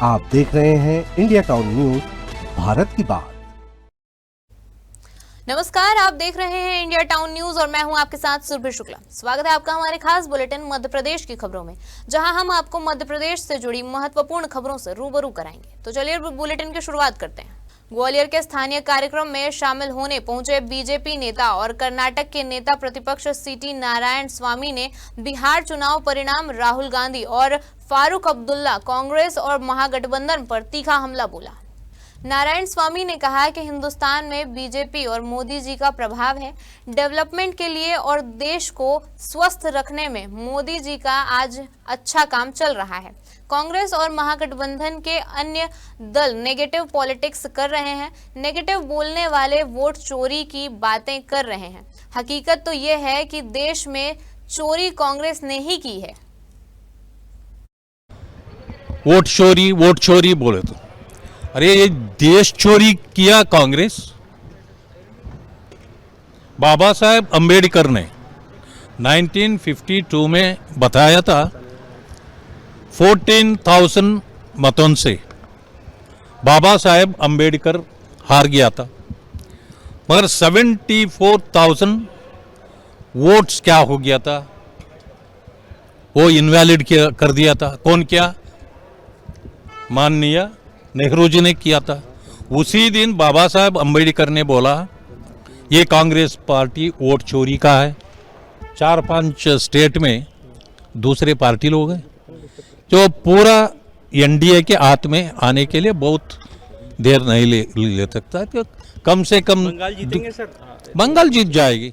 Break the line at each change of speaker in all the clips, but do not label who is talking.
आप देख रहे हैं इंडिया टाउन न्यूज, भारत की बात।
नमस्कार, आप देख रहे हैं इंडिया टाउन न्यूज और मैं हूं आपके साथ सुरभि शुक्ला। स्वागत है आपका हमारे खास बुलेटिन मध्य प्रदेश की खबरों में, जहां हम आपको मध्य प्रदेश से जुड़ी महत्वपूर्ण खबरों से रूबरू कराएंगे। तो चलिए बुलेटिन की शुरुआत करते हैं। ग्वालियर के स्थानीय कार्यक्रम में शामिल होने पहुंचे बीजेपी नेता और कर्नाटक के नेता प्रतिपक्ष सीटी नारायण स्वामी ने बिहार चुनाव परिणाम, राहुल गांधी और फारूक अब्दुल्ला, कांग्रेस और महागठबंधन पर तीखा हमला बोला। नारायण स्वामी ने कहा कि हिंदुस्तान में बीजेपी और मोदी जी का प्रभाव है। डेवलपमेंट के लिए और देश को स्वस्थ रखने में मोदी जी का आज अच्छा काम चल रहा है। कांग्रेस और महागठबंधन के अन्य दल नेगेटिव पॉलिटिक्स कर रहे हैं। नेगेटिव बोलने वाले वोट चोरी की बातें कर रहे हैं। हकीकत तो ये है कि देश में चोरी कांग्रेस ने ही की है।
वोट चोरी बोले तो अरे ये देश चोरी किया कांग्रेस। बाबा साहेब अंबेडकर ने 1952 में बताया था 14,000 मतों से बाबा साहेब अंबेडकर हार गया था, मगर 74,000 वोट्स क्या हो गया था, वो इनवैलिड कर दिया था। कौन किया? माननीय नेहरू जी ने किया था। उसी दिन बाबा साहेब अंबेडकर ने बोला ये कांग्रेस पार्टी वोट चोरी का है। 4-5 स्टेट में दूसरे पार्टी लोग हैं जो पूरा एनडीए के हाथ में आने के लिए बहुत देर नहीं ले सकता कि कम से कम
बंगाल जीतेंगे सर।
बंगाल जीत जाएगी।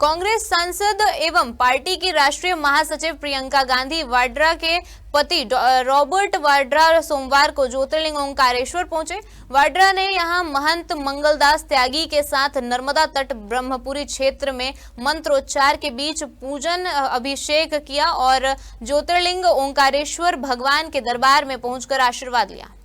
कांग्रेस सांसद एवं पार्टी की राष्ट्रीय महासचिव प्रियंका गांधी वाड्रा के पति रॉबर्ट वाड्रा सोमवार को ज्योतिर्लिंग ओंकारेश्वर पहुंचे। वाड्रा ने यहां महंत मंगलदास त्यागी के साथ नर्मदा तट ब्रह्मपुरी क्षेत्र में मंत्रोच्चार के बीच पूजन अभिषेक किया और ज्योतिर्लिंग ओंकारेश्वर भगवान के दरबार में पहुंचकर आशीर्वाद लिया।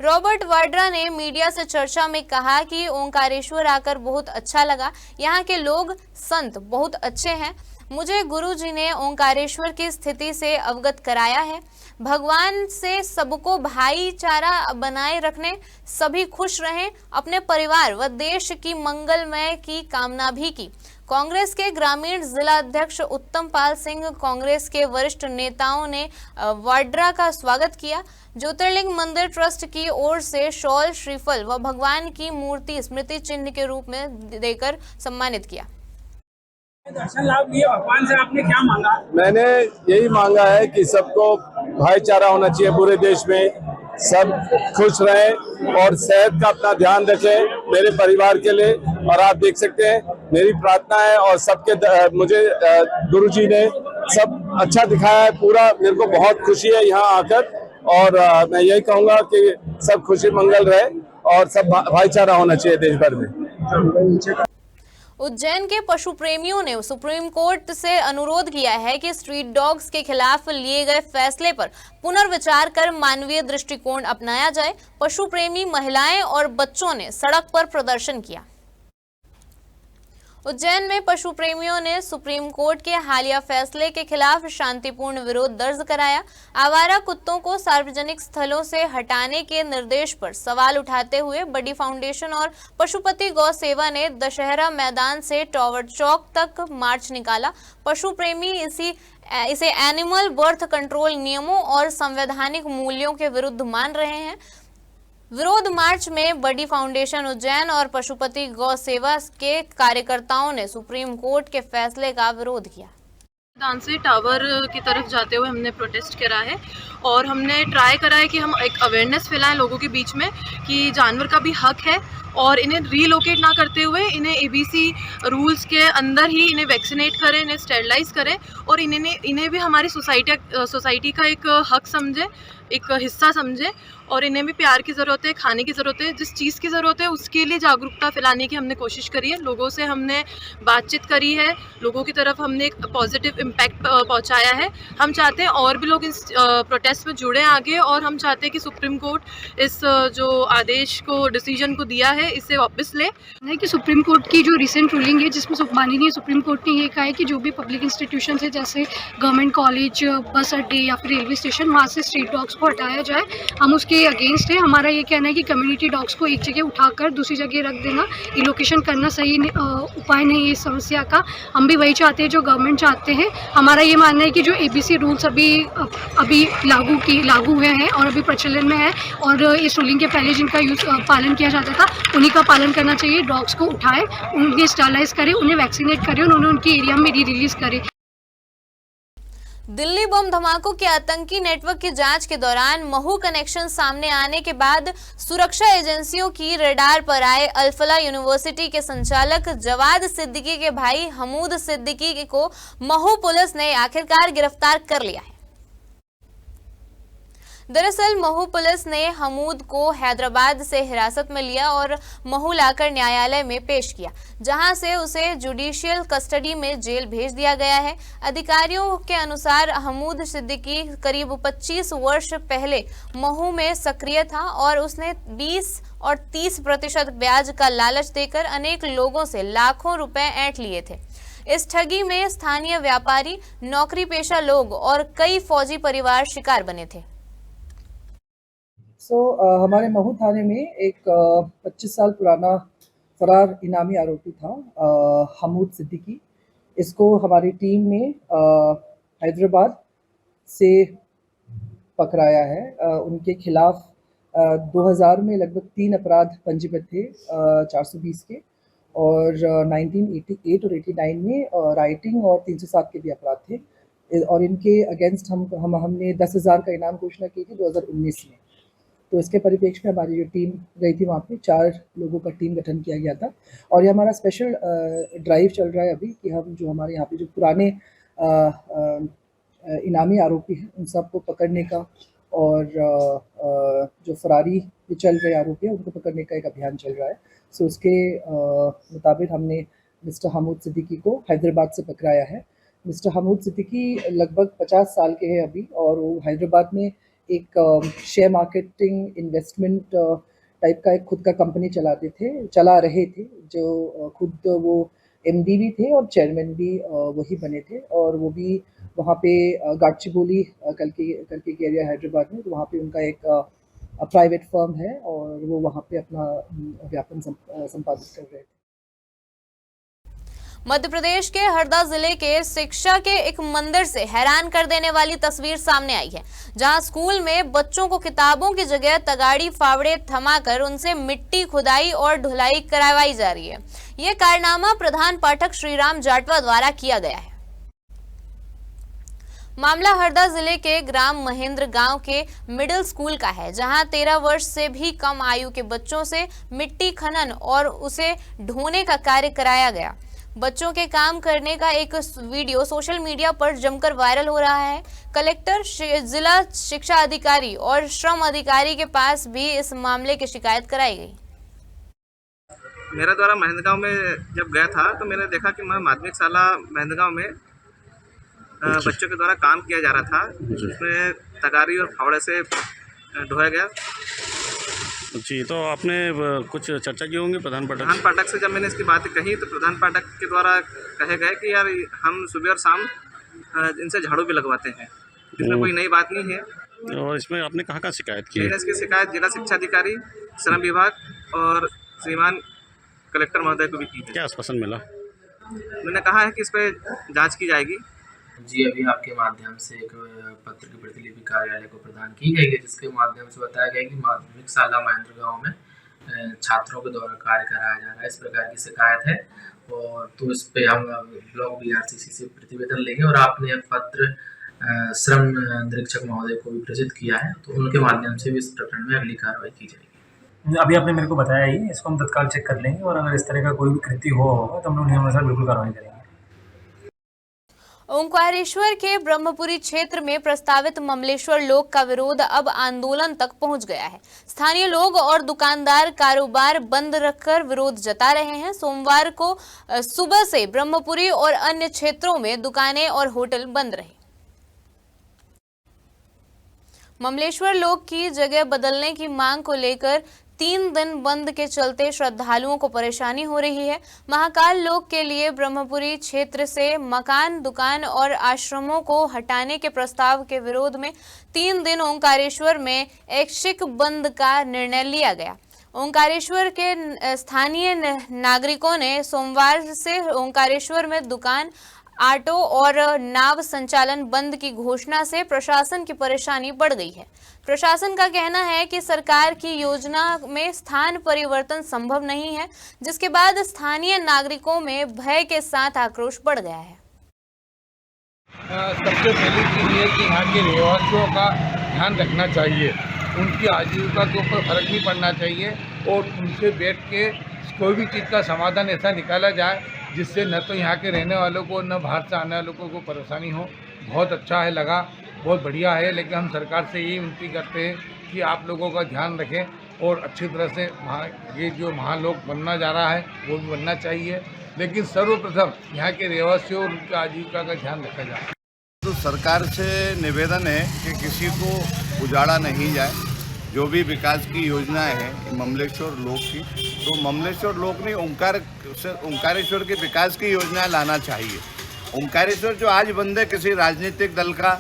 रॉबर्ट वाड्रा ने मीडिया से चर्चा में कहा कि ओंकारेश्वर आकर बहुत अच्छा लगा। यहाँ के लोग संत बहुत अच्छे हैं। मुझे गुरुजी ने ओंकारेश्वर की स्थिति से अवगत कराया है। भगवान से सबको भाईचारा बनाए रखने, सभी खुश रहें, अपने परिवार व देश की मंगलमय की कामना भी की। कांग्रेस के ग्रामीण जिला अध्यक्ष उत्तम पाल सिंह, कांग्रेस के वरिष्ठ नेताओं ने वाड्रा का स्वागत किया। ज्योतिर्लिंग मंदिर ट्रस्ट की ओर से शॉल, श्रीफल व भगवान की मूर्ति स्मृति चिन्ह के रूप में देकर सम्मानित किया।
दर्शन लाभ लिए भगवान से, आपने क्या मांगा?
मैंने यही मांगा है कि सबको भाईचारा होना चाहिए, पूरे देश में सब खुश रहें और सेहत का अपना ध्यान रखें मेरे परिवार के लिए। और आप देख सकते हैं मेरी प्रार्थना है और सबके मुझे गुरुजी ने सब अच्छा दिखाया है पूरा। मेरे को बहुत खुशी है यहाँ आकर और मैं यही कहूँगा कि सब खुशी मंगल रहे और सब भाईचारा होना चाहिए देश भर में।
उज्जैन के पशु प्रेमियों ने सुप्रीम कोर्ट से अनुरोध किया है कि स्ट्रीट डॉग्स के खिलाफ लिए गए फैसले पर पुनर्विचार कर मानवीय दृष्टिकोण अपनाया जाए। पशु प्रेमी महिलाएं और बच्चों ने सड़क पर प्रदर्शन किया। उज्जैन में पशु प्रेमियों ने सुप्रीम कोर्ट के हालिया फैसले के खिलाफ शांतिपूर्ण विरोध दर्ज कराया। आवारा कुत्तों को सार्वजनिक स्थलों से हटाने के निर्देश पर सवाल उठाते हुए बड़ी फाउंडेशन और पशुपति गौ सेवा ने दशहरा मैदान से टावर चौक तक मार्च निकाला। पशु प्रेमी इसे एनिमल बर्थ कंट्रोल नियमों और संवैधानिक मूल्यों के विरुद्ध मान रहे हैं। विरोध मार्च में बड़ी फाउंडेशन उज्जैन और पशुपति गौ सेवा के कार्यकर्ताओं ने सुप्रीम कोर्ट के फैसले का विरोध किया।
मैदान से टावर की तरफ जाते हुए हमने प्रोटेस्ट करा है और हमने ट्राई करा है कि हम एक अवेयरनेस फैलाएं लोगों के बीच में कि जानवर का भी हक है और इन्हें रीलोकेट ना करते हुए इन्हें एबीसी रूल्स के अंदर ही इन्हें वैक्सीनेट करें, इन्हें स्टेरिलाइज करें और इन्हें भी हमारी सोसाइटी का एक हक समझें, एक हिस्सा समझें और इन्हें भी प्यार की ज़रूरत है, खाने की ज़रूरत है। जिस चीज़ की ज़रूरत है उसके लिए जागरूकता फैलाने की हमने कोशिश करी है। लोगों से हमने बातचीत करी है, लोगों की तरफ हमने एक पॉजिटिव इम्पैक्ट पहुंचाया है। हम चाहते हैं और भी लोग इस प्रोटेस्ट में जुड़ें आगे और हम चाहते हैं कि सुप्रीम कोर्ट इस जो आदेश को, डिसीजन को दिया है है इसे वापस ले।
है कि सुप्रीम कोर्ट की जो रिसेंट रूलिंग है जिसमें माननीय सुप्रीम कोर्ट ने ये कहा है कि जो भी पब्लिक इंस्टीट्यूशन है जैसे गवर्नमेंट कॉलेज, बस अड्डे या फिर रेलवे स्टेशन, वहाँ से स्ट्रीट डॉग्स को हटाया जाए। हम उसके अगेंस्ट है। हमारा ये कहना है कि कम्युनिटी डॉग्स को एक जगह उठाकर दूसरी जगह रख देना, रिलोकेशन करना सही उपाय नहीं है इस समस्या का। हम भी वही चाहते हैं जो गवर्नमेंट चाहते हैं। हमारा ये मानना है कि जो ABC रूल्स अभी लागू हुए हैं और अभी प्रचलन में है और इस रूलिंग के पहले जिनका पालन किया जाता था उन्हीं का पालन करना चाहिए। डॉग्स को उठाए, उन्हें स्टरलाइज करें, उन्हें वैक्सीनेट करें, उन्हें उनके एरिया में रिलीज करें।
दिल्ली बम धमाकों के आतंकी नेटवर्क की जांच के दौरान महू कनेक्शन सामने आने के बाद सुरक्षा एजेंसियों की रडार पर आए अल-फलाह यूनिवर्सिटी के संचालक जवाद सिद्दीकी के भाई हमूद सिद्दीकी को महू पुलिस ने आखिरकार गिरफ्तार कर लिया है। दरअसल महू पुलिस ने हमूद को हैदराबाद से हिरासत में लिया और महू लाकर न्यायालय में पेश किया, जहां से उसे जुडिशियल कस्टडी में जेल भेज दिया गया है। अधिकारियों के अनुसार हमूद सिद्दीकी करीब 25 वर्ष पहले महू में सक्रिय था और उसने 20 और 30% ब्याज का लालच देकर अनेक लोगों से लाखों रुपए ऐंठ लिए थे। इस ठगी में स्थानीय व्यापारी, नौकरी पेशा लोग और कई फौजी परिवार शिकार बने थे।
हमारे महू थाने में एक 25 साल पुराना फरार इनामी आरोपी था हमूद सिद्दीकी। इसको हमारी टीम ने हैदराबाद से पकड़ाया है। उनके खिलाफ 2000 में लगभग 3 अपराध पंजीबद्ध थे 420 के, और 1988 और 89 में राइटिंग और 307 के भी अपराध थे। और इनके अगेंस्ट हमने 10,000 का इनाम घोषणा की थी 2019 में। तो इसके परिप्रेक्ष्य में हमारी जो टीम गई थी वहाँ पे 4 लोगों का टीम गठन किया गया था। और ये हमारा स्पेशल ड्राइव चल रहा है अभी कि हम जो हमारे यहाँ पे जो पुराने इनामी आरोपी हैं उन सबको पकड़ने का, और जो फरारी जो चल रहे आरोपी हैं उनको पकड़ने का एक अभियान चल रहा है। सो उसके मुताबिक हमने मिस्टर हमूद सिद्दीकी को हैदराबाद से पकड़ाया है। मिस्टर हमूद सिद्दीकी लगभग 50 साल के हैं अभी, और वो हैदराबाद में एक शेयर मार्केटिंग इन्वेस्टमेंट टाइप का एक खुद का कंपनी चला रहे थे, जो खुद वो MD भी थे और चेयरमैन भी वही बने थे। और वो भी वहाँ पे गाडचिबोली करके एक एरिया हैदराबाद में, तो वहाँ पे उनका एक प्राइवेट फर्म है और वो वहाँ पे अपना व्यापार संपादित कर रहे थे।
मध्य प्रदेश के हरदा जिले के शिक्षा के एक मंदिर से हैरान कर देने वाली तस्वीर सामने आई है, जहां स्कूल में बच्चों को किताबों की जगह तगाड़ी फावड़े थमाकर उनसे मिट्टी खुदाई और ढुलाई करवाई जा रही है। यह कारनामा प्रधान पाठक श्रीराम जाटवा द्वारा किया गया है। मामला हरदा जिले के ग्राम महेंद्र गांव के मिडिल स्कूल का है, जहां 13 वर्ष से भी कम आयु के बच्चों से मिट्टी खनन और उसे ढोने का कार्य कराया गया। बच्चों के काम करने का एक वीडियो सोशल मीडिया पर जमकर वायरल हो रहा है। कलेक्टर, जिला शिक्षा अधिकारी और श्रम अधिकारी के पास भी इस मामले की शिकायत कराई गई।
मेरे द्वारा महेंद्रगांव में जब गया था तो मैंने देखा कि मैं माध्यमिक शाला महेंद्रगांव में बच्चों के द्वारा काम किया जा रहा था, उसमें तगारी और फावड़े से ढोया गया।
जी, तो आपने कुछ चर्चा की होंगी प्रधान
पाठक से। जब मैंने इसकी बात कही तो प्रधान पाठक के द्वारा कहे गए कि यार हम सुबह और शाम इनसे झाड़ू भी लगवाते हैं, इसमें कोई नई बात नहीं है।
और इसमें आपने कहाँ शिकायत की?
मैंने इसकी शिकायत जिला शिक्षा अधिकारी, श्रम विभाग और श्रीमान कलेक्टर महोदय को भी की है।
क्या आश्वासन मिला?
मैंने कहा है कि इस पर जाँच की जाएगी।
जी, अभी आपके माध्यम से एक पत्र की प्रतिलिपि कार्यालय को प्रदान की गई है, जिसके माध्यम से बताया गया कि माध्यमिक शाला महेंद्रगांव में छात्रों के द्वारा कार्य कराया जा रहा है, इस प्रकार की शिकायत है। और तो इस पे हम ब्लॉक BRCC से प्रतिवेदन लेंगे और आपने पत्र श्रम निरीक्षक महोदय को भी प्रेषित किया है, तो उनके माध्यम से भी इस प्रकरण में अगली कार्रवाई की जाएगी।
अभी आपने मेरे को बताया ही, इसको हम तत्काल चेक कर लेंगे और अगर इस तरह का कोई भी कृत्य होगा तो हम लोग नियमानुसार बिल्कुल कार्रवाई करेंगे।
ओंकारेश्वर के ब्रह्मपुरी क्षेत्र में प्रस्तावित ममलेश्वर लोक का विरोध अब आंदोलन तक पहुंच गया है। स्थानीय लोग और दुकानदार कारोबार बंद रखकर विरोध जता रहे हैं। सोमवार को सुबह से ब्रह्मपुरी और अन्य क्षेत्रों में दुकानें और होटल बंद रहे। ममलेश्वर लोक की जगह बदलने की मांग को लेकर 3 दिन बंद के चलते श्रद्धालुओं को परेशानी हो रही है। महाकाल लोक के लिए ब्रह्मपुरी क्षेत्र से मकान, दुकान और आश्रमों को हटाने के प्रस्ताव के विरोध में 3 दिन ओंकारेश्वर में ऐच्छिक बंद का निर्णय लिया गया। ओंकारेश्वर के स्थानीय नागरिकों ने सोमवार से ओंकारेश्वर में दुकान, ऑटो और नाव संचालन बंद की घोषणा से प्रशासन की परेशानी बढ़ गई है। प्रशासन का कहना है कि सरकार की योजना में स्थान परिवर्तन संभव नहीं है, जिसके बाद स्थानीय नागरिकों में भय के साथ आक्रोश बढ़ गया है।
सबसे पहली चीज़ ये कि यहाँ के रहवासियों का ध्यान रखना चाहिए, उनकी आजीविका के ऊपर फर्क नहीं पड़ना चाहिए और उनसे बैठ के कोई भी चीज़ का समाधान ऐसा निकाला जाए जिससे न तो यहाँ के रहने वालों को न बाहर से आने वालों को परेशानी हो। बहुत अच्छा है, लगा बहुत बढ़िया है, लेकिन हम सरकार से यही विनती करते हैं कि आप लोगों का ध्यान रखें और अच्छी तरह से ये जो महालोक बनना जा रहा है वो भी बनना चाहिए, लेकिन सर्वप्रथम यहाँ के रहवासियों और उनकी आजीविका का ध्यान रखा जाए।
तो सरकार से निवेदन है कि किसी को उजाड़ा नहीं जाए। जो भी विकास की योजनाएं हैं ममलेश्वर लोक की, तो ममलेश्वर लोक नहीं ओंकारेश्वर के विकास की योजना लाना चाहिए। ओंकारेश्वर जो आज बंद है किसी राजनीतिक दल का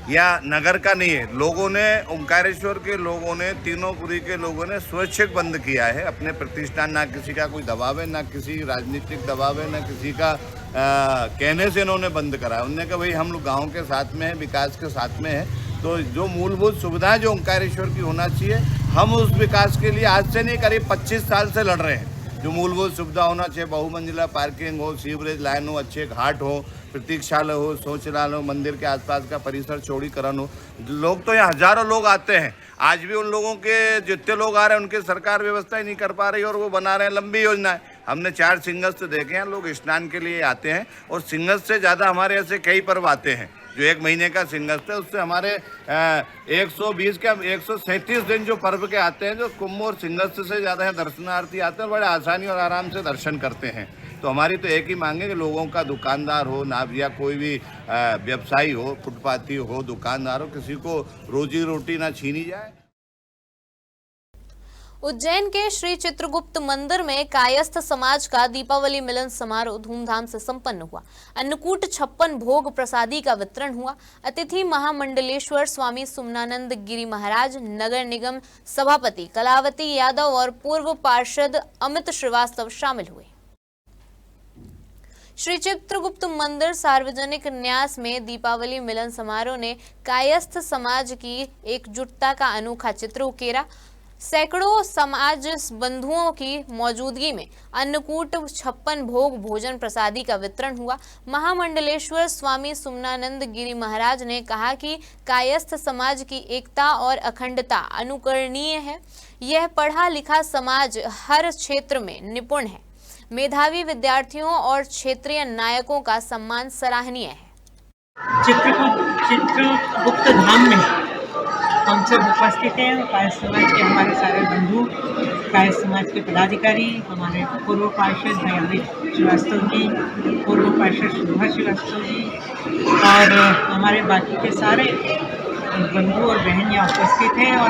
या नगर का नहीं है। लोगों ने ओंकारेश्वर के लोगों ने, तीनों पुरी के लोगों ने स्वैच्छिक बंद किया है अपने प्रतिष्ठान। ना किसी का कोई दबाव है, ना किसी राजनीतिक दबाव है, ना किसी का कहने से इन्होंने बंद कराया। उन्होंने कहा भाई हम लोग गाँव के साथ में हैं, विकास के साथ में हैं, तो जो मूलभूत सुविधाएं जो ओंकारेश्वर की होना चाहिए, हम उस विकास के लिए आज से नहीं करीब 25 साल से लड़ रहे हैं। जो मूलभूत सुविधा होना चाहिए, बहुमंजिला पार्किंग हो, सीवरेज लाइन हो, अच्छे घाट हो, प्रतीक्षालय हो, शौचालय हो, मंदिर के आसपास का परिसर चौड़ीकरण हो। लोग तो यहाँ हजारों लोग आते हैं, आज भी उन लोगों के जितने लोग आ रहे हैं उनकी सरकार व्यवस्था ही नहीं कर पा रही और वो बना रहे हैं लंबी योजनाएं। हमने 4 सिंगस्त देखे हैं, लोग स्नान के लिए आते हैं और सिंगस्त से ज़्यादा हमारे ऐसे कई पर्व आते हैं। जो 1 महीने का सिंगस्त है उससे हमारे 120 के 137 दिन जो पर्व के आते हैं, जो कुंभ और सिंगस्त से ज़्यादा है दर्शनार्थी आते हैं और बड़े आसानी और आराम से दर्शन करते हैं। तो हमारी तो एक ही मांग है कि लोगों का, दुकानदार हो ना या कोई भी व्यवसायी हो, फुटपाथी हो, दुकानदार हो, किसी को रोजी रोटी ना छीनी जाए।
उज्जैन के श्री चित्रगुप्त मंदिर में कायस्थ समाज का दीपावली मिलन समारोह धूमधाम से संपन्न हुआ। अन्नकूट 56 भोग प्रसादी का वितरण हुआ। अतिथि महामंडलेश्वर स्वामी सुमनानंद गिरी महाराज, नगर निगम सभापति कलावती यादव और पूर्व पार्षद अमित श्रीवास्तव शामिल हुए। श्री चित्रगुप्त मंदिर सार्वजनिक न्यास में दीपावली मिलन समारोह ने कायस्थ समाज की एकजुटता का अनोखा चित्र उकेरा। सैकड़ों समाज बंधुओं की मौजूदगी में अन्नकूट 56 भोग भोजन प्रसादी का वितरण हुआ। महामंडलेश्वर स्वामी सुमनानंद गिरी महाराज ने कहा कि कायस्थ समाज की एकता और अखंडता अनुकरणीय है। यह पढ़ा लिखा समाज हर क्षेत्र में निपुण है। मेधावी विद्यार्थियों और क्षेत्रीय नायकों का सम्मान सराहनीय है।
चित्रगुप्त धाम में हम सब उपस्थित हैं। कायस्थ समाज के हमारे सारे बंधु, कायस्थ समाज के पदाधिकारी, हमारे पूर्व पार्षद भाई अमित श्रीवास्तव जी, पूर्व पार्षद शोभा श्रीवास्तव जी और हमारे बाकी के सारे बंधु और बहन यहाँ उपस्थित हैं। और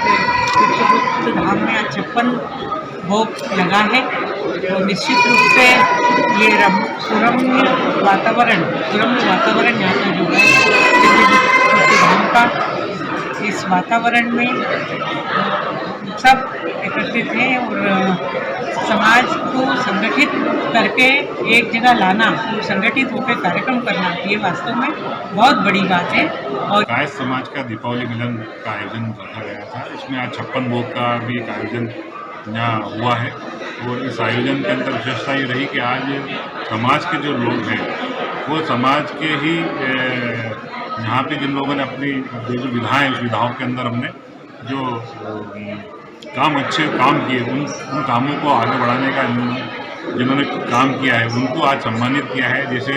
चित्रगुप्त धाम में आज 56 भोग लगा है और निश्चित रूप से ये सुरम्य वातावरण यहाँ पे जो है चित्रगुप्त धाम का, इस वातावरण में सब एकत्रित हैं और समाज को संगठित करके एक जगह लाना, संगठित होकर कार्यक्रम करना, ये वास्तव में बहुत बड़ी बात है। और
कायस्थ समाज का दीपावली मिलन का आयोजन रखा गया था। इसमें आज 56 भोग का भी एक आयोजन यहाँ हुआ है और इस आयोजन के अंदर विशेषता ये रही कि आज समाज के जो लोग हैं वो समाज के ही यहाँ पे जिन लोगों ने अपनी जो विधाएं, उस विधाओं के अंदर हमने जो अच्छे काम किए, उन कामों को आगे बढ़ाने का जिन्होंने काम किया है उनको आज सम्मानित किया है। जैसे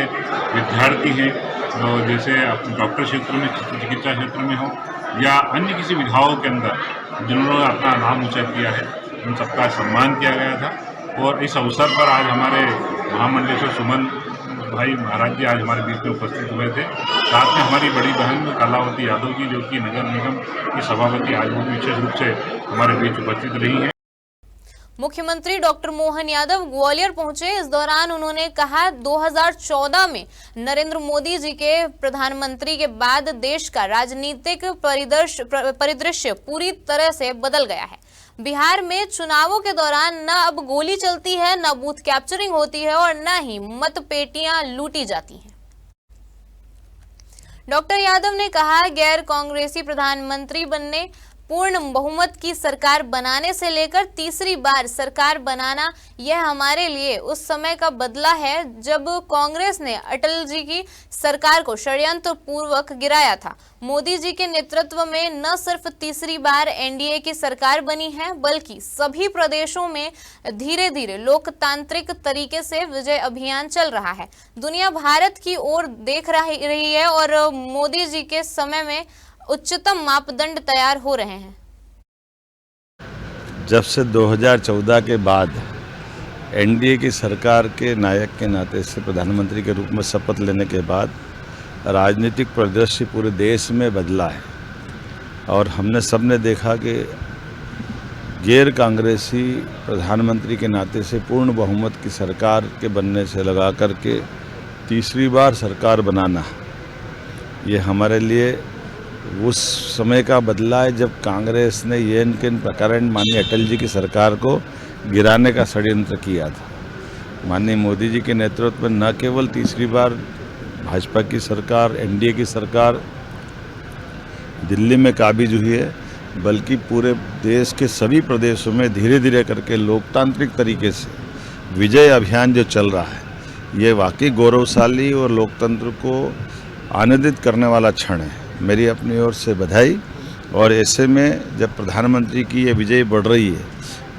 विद्यार्थी हैं, तो जैसे डॉक्टर क्षेत्र में, चिकित्सा क्षेत्र में हो या अन्य किसी विधाओं के अंदर जिन्होंने अपना नाम ऊँचा किया है, उन सबका सम्मान किया गया था। और इस अवसर पर आज हमारे महामंडलेश्वर भाई महाराज जी आज हमारे बीच में उपस्थित हुए थे। साथ में हमारी बड़ी बहन कलावती यादव जी, जो कि नगर निगम की सभापति, आज वो विशेष रूप से हमारे बीच उपस्थित रही हैं।
मुख्यमंत्री डॉक्टर मोहन यादव ग्वालियर पहुंचे। इस दौरान उन्होंने कहा 2014 में नरेंद्र मोदी जी के प्रधानमंत्री के बाद देश का राजनीतिक परिदृश्य पूरी तरह से बदल गया है। बिहार में चुनावों के दौरान न अब गोली चलती है, न बूथ कैप्चरिंग होती है और न ही मतपेटियां लूटी जाती हैं। डॉक्टर यादव ने कहा, गैर कांग्रेसी प्रधानमंत्री बनने, पूर्ण बहुमत की सरकार बनाने से लेकर तीसरी बार सरकार बनाना, यह हमारे लिए उस समय का बदला है जब कांग्रेस ने अटल जी की सरकार को षड्यंत्र पूर्वक गिराया था। मोदी जी के नेतृत्व में न सिर्फ तीसरी बार एनडीए की सरकार बनी है, बल्कि सभी प्रदेशों में धीरे धीरे लोकतांत्रिक तरीके से विजय अभियान चल रहा है। दुनिया भारत की ओर देख रही है और मोदी जी के समय में उच्चतम मापदंड तैयार हो रहे हैं।
जब से 2014 के बाद एनडीए की सरकार के नायक के नाते से प्रधानमंत्री के रूप में शपथ लेने के बाद राजनीतिक परिदृश्य पूरे देश में बदला है और हमने सबने देखा कि गैर कांग्रेसी प्रधानमंत्री के नाते से पूर्ण बहुमत की सरकार के बनने से लगा करके तीसरी बार सरकार बनाना, ये हमारे लिए उस समय का बदला है जब कांग्रेस ने ये प्रकरण माननीय अटल जी की सरकार को गिराने का षड्यंत्र किया था। माननीय मोदी जी के नेतृत्व में न केवल तीसरी बार भाजपा की सरकार, एनडीए की सरकार दिल्ली में काबिज हुई है, बल्कि पूरे देश के सभी प्रदेशों में धीरे धीरे करके लोकतांत्रिक तरीके से विजय अभियान जो चल रहा है, ये वाकई गौरवशाली और लोकतंत्र को आनंदित करने वाला क्षण है। मेरी अपनी ओर से बधाई। और ऐसे में जब प्रधानमंत्री की ये विजय बढ़ रही है,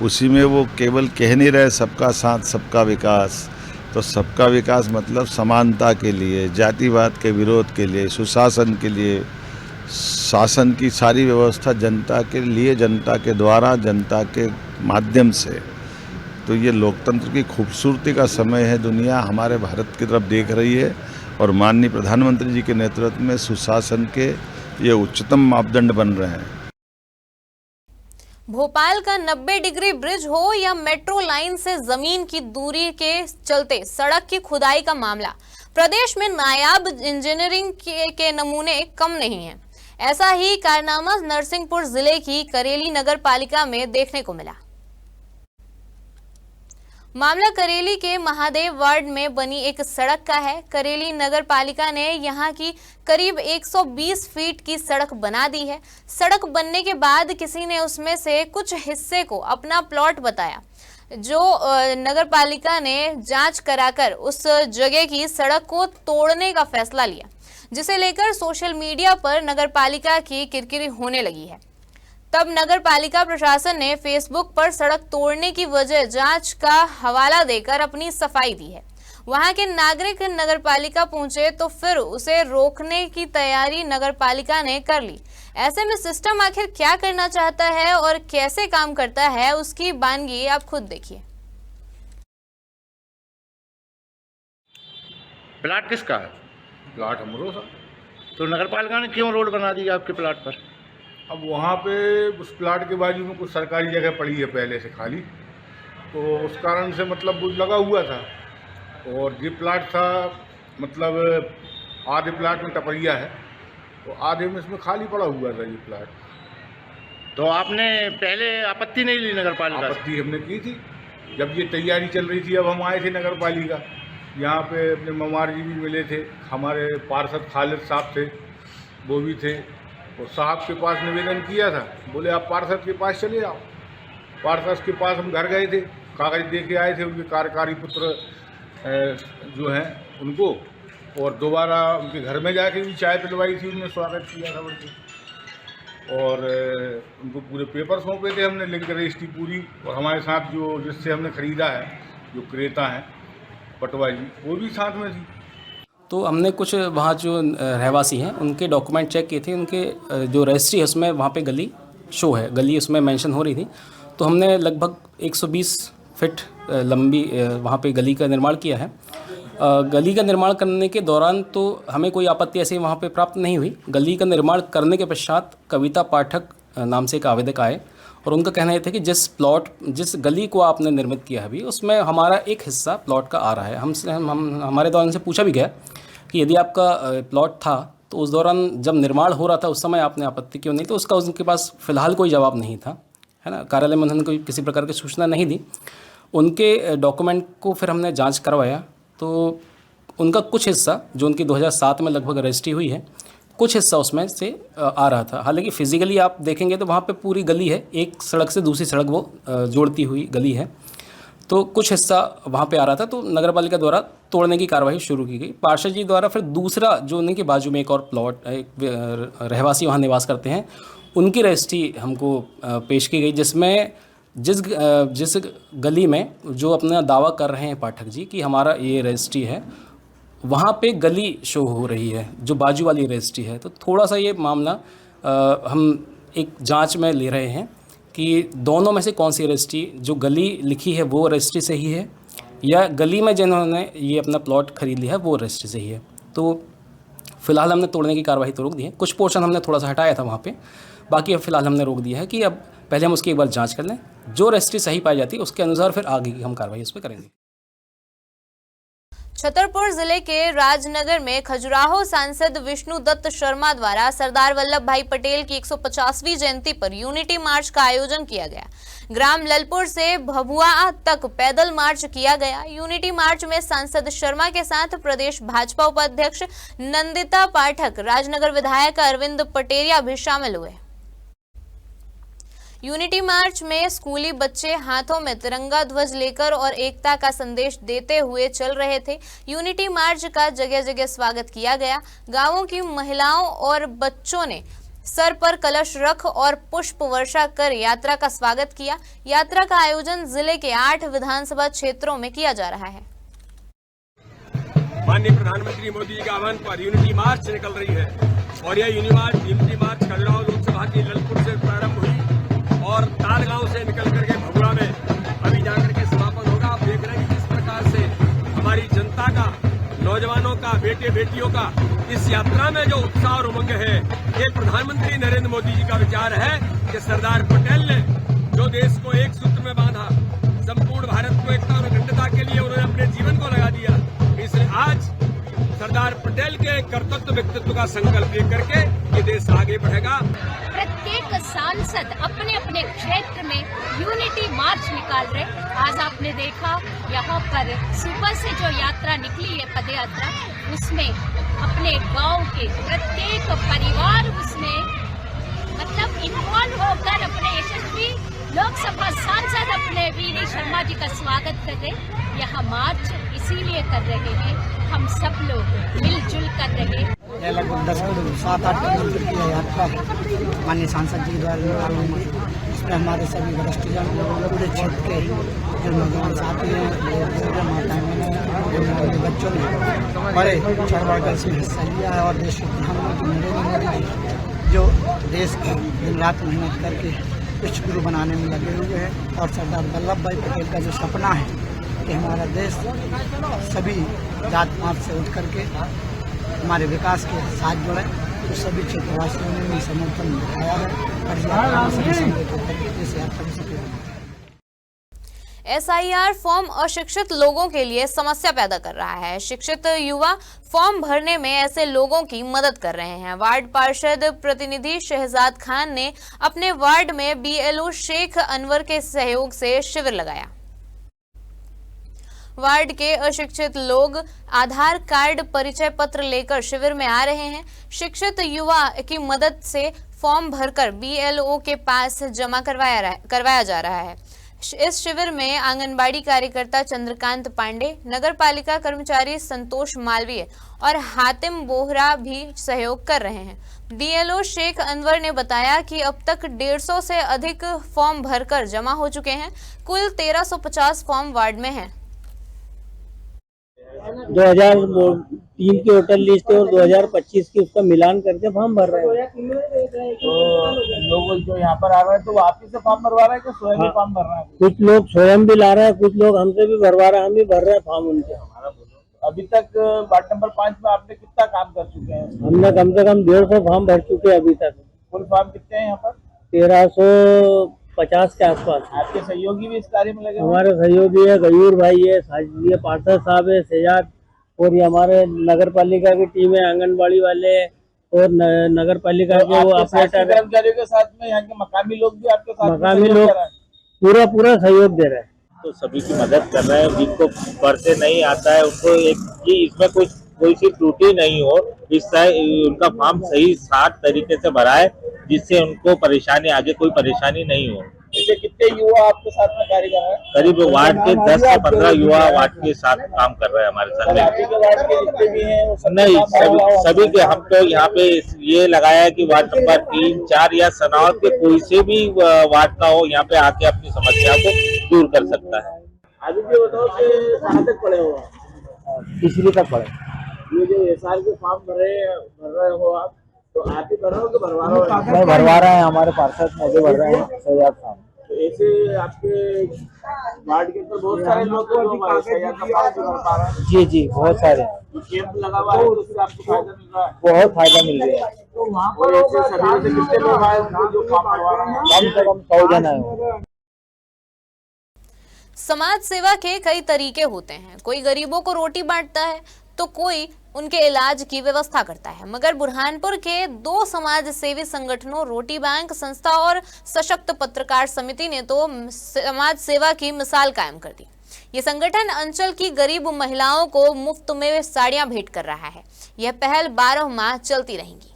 उसी में वो केवल कह नहीं रहे सबका साथ सबका विकास, तो सबका विकास मतलब समानता के लिए, जातिवाद के विरोध के लिए, सुशासन के लिए, शासन की सारी व्यवस्था जनता के लिए, जनता के द्वारा, जनता के माध्यम से। तो ये लोकतंत्र की खूबसूरती का समय है। दुनिया हमारे भारत की तरफ देख रही है और माननीय प्रधानमंत्री जी के नेतृत्व में सुशासन के ये उच्चतम मापदंड बन रहे हैं।
भोपाल का 90 डिग्री ब्रिज हो या मेट्रो लाइन से जमीन की दूरी के चलते सड़क की खुदाई का मामला, प्रदेश में नायाब इंजीनियरिंग के नमूने कम नहीं हैं। ऐसा ही कारनामा नरसिंहपुर जिले की करेली नगर पालिका में देखने को मिला। मामला करेली के महादेव वार्ड में बनी एक सड़क का है। करेली नगर पालिका ने यहां की करीब 120 फीट की सड़क बना दी है। सड़क बनने के बाद किसी ने उसमें से कुछ हिस्से को अपना प्लॉट बताया, जो नगर पालिका ने जांच कराकर उस जगह की सड़क को तोड़ने का फैसला लिया, जिसे लेकर सोशल मीडिया पर नगर पालिका की किरकिरी होने लगी है। तब नगर पालिका प्रशासन ने फेसबुक पर सड़क तोड़ने की वजह जांच का हवाला देकर अपनी सफाई दी है। वहां के नागरिक नगर पालिका पहुंचे तो फिर उसे रोकने की तैयारी नगर पालिका ने कर ली। ऐसे में सिस्टम आखिर क्या करना चाहता है और कैसे काम करता है, उसकी बानगी आप खुद देखिए।
प्लाट किसका है? प्लाट हमरो था। तो नगर पालिका ने क्यों रोड बना दी आपके प्लाट पर? अब वहाँ पे उस प्लाट के बाजू में कुछ सरकारी जगह पड़ी है पहले से खाली, तो उस कारण से मतलब वो लगा हुआ था। और ये प्लाट था मतलब आधे प्लाट में टपरिया है, तो आधे में इसमें खाली पड़ा हुआ था ये प्लाट। तो आपने पहले आपत्ति नहीं ली नगर पालिका? आपत्ति हमने की थी जब ये तैयारी चल रही थी। अब हम आए थे नगर पालिका, यहाँ पे अपने ममार जी भी मिले थे, हमारे पार्षद खालिद साहब थे, वो भी थे, और साहब के पास निवेदन किया था। बोले आप पार्षद के पास चले जाओ। पार्षद के पास हम घर गए थे, कागज दे के आए थे उनके कार्यकारी पुत्र जो हैं उनको, और दोबारा उनके घर में जाके भी चाय पिलवाई थी, उन्होंने स्वागत किया था उनको, और उनको पूरे पेपर सौंपे थे हमने लिख कर रजिस्ट्री पूरी। और हमारे साथ जो जिससे हमने ख़रीदा है, जो क्रेता हैं पटवा जी, वो भी साथ में थी।
तो हमने कुछ वहाँ जो रहवासी हैं उनके डॉक्यूमेंट चेक किए थे, उनके जो रजिस्ट्री है उसमें वहाँ पे गली शो है, गली उसमें मेंशन हो रही थी। तो हमने लगभग 120 फीट लंबी वहाँ पे गली का निर्माण किया है। गली का निर्माण करने के दौरान तो हमें कोई आपत्ति ऐसी वहाँ पे प्राप्त नहीं हुई। गली का निर्माण करने के पश्चात कविता पाठक नाम से एक आवेदक आए और उनका कहना ये था कि जिस गली को आपने निर्मित किया है अभी, उसमें हमारा एक हिस्सा प्लॉट का आ रहा है। हमारे द्वारा उनसे पूछा भी गया कि यदि आपका प्लॉट था तो उस दौरान जब निर्माण हो रहा था उस समय आपने आपत्ति क्यों नहीं, तो उसका उनके पास फ़िलहाल कोई जवाब नहीं था, है ना। कार्यालय में उन्होंने कोई किसी प्रकार की सूचना नहीं दी। उनके डॉक्यूमेंट को फिर हमने जांच करवाया तो उनका कुछ हिस्सा जो उनकी 2007 में लगभग रजिस्ट्री हुई है, कुछ हिस्सा उसमें से आ रहा था। हालांकि फिजिकली आप देखेंगे तो वहाँ पे पूरी गली है, एक सड़क से दूसरी सड़क वो जोड़ती हुई गली है, तो कुछ हिस्सा वहाँ पे आ रहा था। तो नगरपालिका द्वारा तोड़ने की कार्रवाई शुरू की गई। पार्षद जी द्वारा फिर दूसरा जो उन्हीं के बाजू में एक और प्लॉट, एक रहवासी वहाँ निवास करते हैं, उनकी रजिस्ट्री हमको पेश की गई, जिसमें जिस गली में जो अपना दावा कर रहे हैं पाठक जी कि हमारा ये रजिस्ट्री है, वहाँ पे गली शो हो रही है जो बाजू वाली रजिस्ट्री है। तो थोड़ा सा ये मामला हम एक जांच में ले रहे हैं कि दोनों में से कौन सी रजिस्ट्री, जो गली लिखी है वो रजिस्ट्री सही है या गली में जिन्होंने ये अपना प्लॉट खरीद लिया है वो रजिस्ट्री सही है। तो फिलहाल हमने तोड़ने की कार्रवाई तो रोक दी है, कुछ पोर्शन हमने थोड़ा सा हटाया था वहाँ पे, बाकी अब फिलहाल हमने रोक दिया है कि अब पहले हम उसकी एक बार जांच कर लें, जो रजिस्ट्री सही पाई जाती है उसके अनुसार फिर आगे की हम कार्रवाई उस पर करेंगे।
छतरपुर जिले के राजनगर में खजुराहो सांसद विष्णु दत्त शर्मा द्वारा सरदार वल्लभ भाई पटेल की 150वीं जयंती पर यूनिटी मार्च का आयोजन किया गया। ग्राम ललपुर से भभुआ तक पैदल मार्च किया गया। यूनिटी मार्च में सांसद शर्मा के साथ प्रदेश भाजपा उपाध्यक्ष नंदिता पाठक, राजनगर विधायक अरविंद पटेरिया भी शामिल हुए। यूनिटी मार्च में स्कूली बच्चे हाथों में तिरंगा ध्वज लेकर और एकता का संदेश देते हुए चल रहे थे। यूनिटी मार्च का जगह जगह स्वागत किया गया। गांवों की महिलाओं और बच्चों ने सर पर कलश रख और पुष्प वर्षा कर यात्रा का स्वागत किया। यात्रा का आयोजन जिले के 8 विधानसभा क्षेत्रों में किया जा रहा है।
माननीय प्रधानमंत्री मोदी जी के आह्वान पर यूनिटी मार्च निकल रही है और यह यूनिटी मार्च खजुराहो लोकसभा की ललपुर से प्रारंभ हुई और तालगांव से निकल करके भभुआ में अभी जाकर के समापन होगा। आप देख रहे हैं कि किस प्रकार से हमारी जनता का, नौजवानों का, बेटे बेटियों का इस यात्रा में जो उत्साह और उमंग है, ये प्रधानमंत्री नरेंद्र मोदी जी का विचार है कि सरदार पटेल ने जो देश को एक सूत्र में बांधा, संपूर्ण भारत को एकता और अखंडता के लिए उन्होंने अपने जीवन को लगा दिया। इसलिए आज सरदार पटेल के कर्तव्य व्यक्तित्व का संकल्प लेकर के ये देश आगे बढ़ेगा।
प्रत्येक सांसद अपने अपने क्षेत्र में यूनिटी मार्च निकाल रहे। आज आपने देखा यहाँ पर सुबह से जो यात्रा निकली है, पद यात्रा, उसमें अपने गांव के प्रत्येक परिवार उसमें मतलब इन्वॉल्व होकर अपने यशस्वी लोकसभा सांसद अपने वीर शर्मा जी का स्वागत कर रहे। यहाँ मार्च इसीलिए कर रहे हैं, हम सब लोग मिलजुल कर रहे हैं।
लगभग 7-8 किलोमीटर की यात्रा माननीय सांसद जी द्वारा निकाली हुई है। इसमें हमारे सभी वरिष्ठजन, पूरे क्षेत्र के जो नौजवान साथी हैं, माताएं, बच्चों ने बड़े चढ़ बढ़कर इसमें हिस्सा लिया है और देश के प्रधानमंत्री नरेंद्र मोदी जी जो देश को दिन रात मेहनत करके विश्व गुरु बनाने में लगे हुए हैं और सरदार वल्लभ भाई पटेल का जो सपना है कि हमारा देश सभी जात पात से उठ करके हमारे विकास के साथ जुड़े, तो सभी क्षेत्रवासियों ने भी समर्थन दिखाया है।
SIR फॉर्म अशिक्षित लोगों के लिए समस्या पैदा कर रहा है। शिक्षित युवा फॉर्म भरने में ऐसे लोगों की मदद कर रहे हैं। वार्ड पार्षद प्रतिनिधि शहजाद खान ने अपने वार्ड में BLO शेख अनवर के सहयोग से शिविर लगाया। वार्ड के अशिक्षित लोग आधार कार्ड, परिचय पत्र लेकर शिविर में आ रहे हैं। शिक्षित युवा की मदद से फॉर्म भरकर BLO के पास जमा करवाया जा रहा है। इस शिविर में आंगनबाड़ी कार्यकर्ता चंद्रकांत पांडे, नगर पालिका कर्मचारी संतोष मालवीय और हातिम बोहरा भी सहयोग कर रहे हैं। BLO शेख अनवर ने बताया कि अब तक 150 से अधिक फॉर्म भरकर जमा हो चुके हैं। कुल 1350 फॉर्म वार्ड में हैं।
2003 की वोटर लिस्ट और 2025 की उसका मिलान करके फॉर्म भर रहे हैं।
तो लोग जो यहाँ पर आ रहे हैं तो आप ही से फॉर्म भरवा रहे हैं कि स्वयं भी फॉर्म भर रहे हैं?
कुछ लोग स्वयं भी ला रहे हैं, कुछ लोग हमसे भी भरवा रहे हैं, हम भी भर रहे हैं फॉर्म उनके।
अभी तक वार्ड नंबर 5 में आपने कितना काम कर चुके हैं?
हमने कम से कम 150 फॉर्म भर चुके हैं अभी तक।
कुल फॉर्म कितने हैं यहाँ पर?
1350 के आसपास।
आपके सहयोगी भी इस कार्य में लगे?
हमारे सहयोगी है, गयूर भाई है, ये पार्षद साहब है, सजाद, और ये हमारे नगर पालिका की टीम है, आंगनबाड़ी वाले और नगर पालिका के वो ऑपरेटर
कर्मचारियों के साथ में यहाँ के मकामी लोग भी आपके साथ?
मकामी लोग पूरा सहयोग दे रहे हैं।
तो सभी की मदद कर रहे हैं, जिनको पढ़ते नहीं आता है उनको इसमें कोई सी त्रुटि नहीं हो, इस तरह उनका फॉर्म सही साफ तरीके से भराए, जिससे उनको परेशानी आगे कोई परेशानी नहीं हो।
ऐसे कितने युवा आपके साथ में कार्य कर रहे हैं?
करीब वार्ड के 10 से 15 युवा वार्ड के साथ काम कर रहे हैं हमारे साथ में।
आपके वार्ड के जितने भी हैं वो
नहीं, सभी के हम तो यहाँ पे ये लगाया है कि वार्ड नंबर 3, 4 या सनावत के कोई से भी वार्ड का हो, यहाँ पे आके अपनी समस्या को दूर कर सकता है।
अभी जो बताओ कि कहाँ तक पढ़े हो?
तीसरी तक पढ़े।
ये जो SR के फॉर्म भर रहे हो आप, तो आप ही भर रहे हो कि भरवा रहे हो?
मैं भरवा रहे हैं, हमारे पार्षद मोदी भर रहे हैं, सजाद साहब।
तो ऐसे आपके वार्ड के अंदर बहुत सारे लोग हैं जो सजाद का फॉर्म भर पा रहे हैं?
जी बहुत सारे
कैंप लगा हुआ है, तो फिर आपको फायदा मिल रहा है?
बहुत फायदा मिल रहा है।
तो वहाँ पर ऐसे सभी से कितने लोग आए उनको जो फॉर्म भरवा रहे हैं?
कम से कम 100 जन आए।
समाज सेवा के कई तरीके होते हैं। कोई गरीबों को रोटी बांटता है तो कोई उनके इलाज की व्यवस्था करता है, मगर बुरहानपुर के 2 समाज सेवी संगठनों रोटी बैंक संस्था और सशक्त पत्रकार समिति ने तो समाज सेवा की मिसाल कायम कर दी। ये संगठन अंचल की गरीब महिलाओं को मुफ्त में साड़ियां भेंट कर रहा है। यह पहल 12 माह चलती रहेंगी।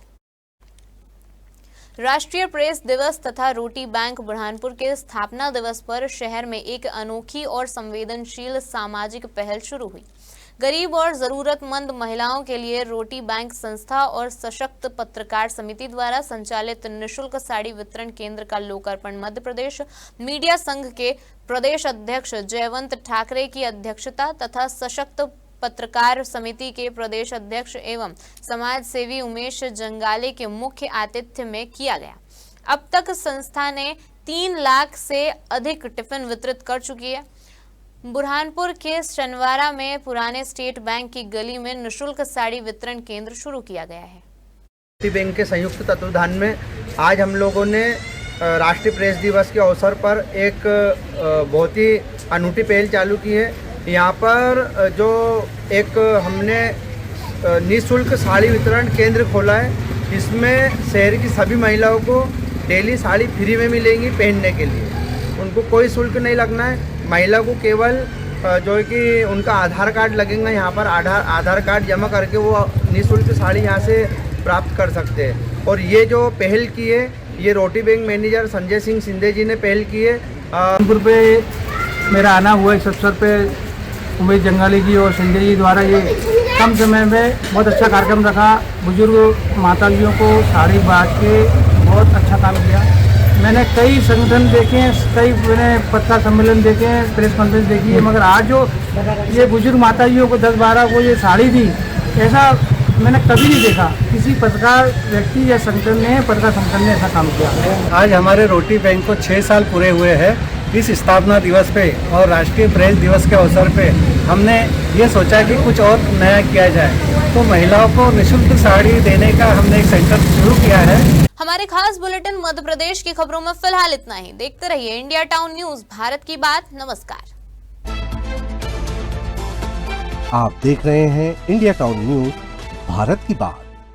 राष्ट्रीय प्रेस दिवस तथा रोटी बैंक बुरहानपुर के स्थापना दिवस पर शहर में एक अनोखी और संवेदनशील सामाजिक पहल शुरू हुई। गरीब और जरूरतमंद महिलाओं के लिए रोटी बैंक संस्था और सशक्त पत्रकार समिति द्वारा संचालित निःशुल्क साड़ी वितरण केंद्र का लोकार्पण मध्य प्रदेश मीडिया संघ के प्रदेश अध्यक्ष जयवंत ठाकरे की अध्यक्षता तथा सशक्त पत्रकार समिति के प्रदेश अध्यक्ष एवं समाज सेवी उमेश जंगाले के मुख्य आतिथ्य में किया गया। अब तक संस्था ने 3 लाख से अधिक टिफिन वितरित कर चुकी है। बुरहानपुर के शनवारा में पुराने स्टेट बैंक की गली में निःशुल्क साड़ी वितरण केंद्र शुरू किया गया है।
रोटी बैंक के संयुक्त तत्वाधान में आज हम लोगों ने राष्ट्रीय प्रेस दिवस के अवसर पर एक बहुत ही अनूठी पहल चालू की है। यहाँ पर जो एक हमने निःशुल्क साड़ी वितरण केंद्र खोला है, इसमें शहर की सभी महिलाओं को डेली साड़ी फ्री में मिलेंगी पहनने के लिए। उनको कोई शुल्क नहीं लगना है। महिला को केवल जो है कि उनका आधार कार्ड लगेगा, यहाँ पर आधार कार्ड जमा करके वो निःशुल्क साड़ी यहाँ से प्राप्त कर सकते हैं। और ये जो पहल की है, ये रोटी बैंक मैनेजर संजय सिंह शिंदे जी ने पहल की है।
बुरहानपुर पे मेरा आना हुआ इस अवसर पे उमेश जंगाली जी और संजय जी द्वारा ये कम समय में बहुत अच्छा कार्यक्रम रखा। बुजुर्ग माताजियों को साड़ी बांट के बहुत अच्छा काम किया। मैंने कई संगठन देखे हैं, मैंने पत्रकार सम्मेलन देखे हैं, प्रेस कॉन्फ्रेंस देखी है, मगर आज जो ये बुजुर्ग माताजियों को 10-12 को ये साड़ी दी, ऐसा मैंने कभी नहीं देखा। किसी पत्रकार व्यक्ति या संगठन ने पत्रकार संगठन ने ऐसा काम किया।
आज हमारे रोटी बैंक को 6 साल पूरे हुए हैं। इस स्थापना दिवस पे और राष्ट्रीय प्रेस दिवस के अवसर पे हमने ये सोचा कि कुछ और नया किया जाए, तो महिलाओं को निःशुल्क साड़ी देने का हमने एक सेंटर शुरू किया है।
हमारे खास बुलेटिन मध्य प्रदेश की खबरों में फिलहाल इतना ही। देखते रहिए इंडिया टाउन न्यूज, भारत की बात। नमस्कार।
आप देख रहे हैं इंडिया टाउन न्यूज, भारत की बात।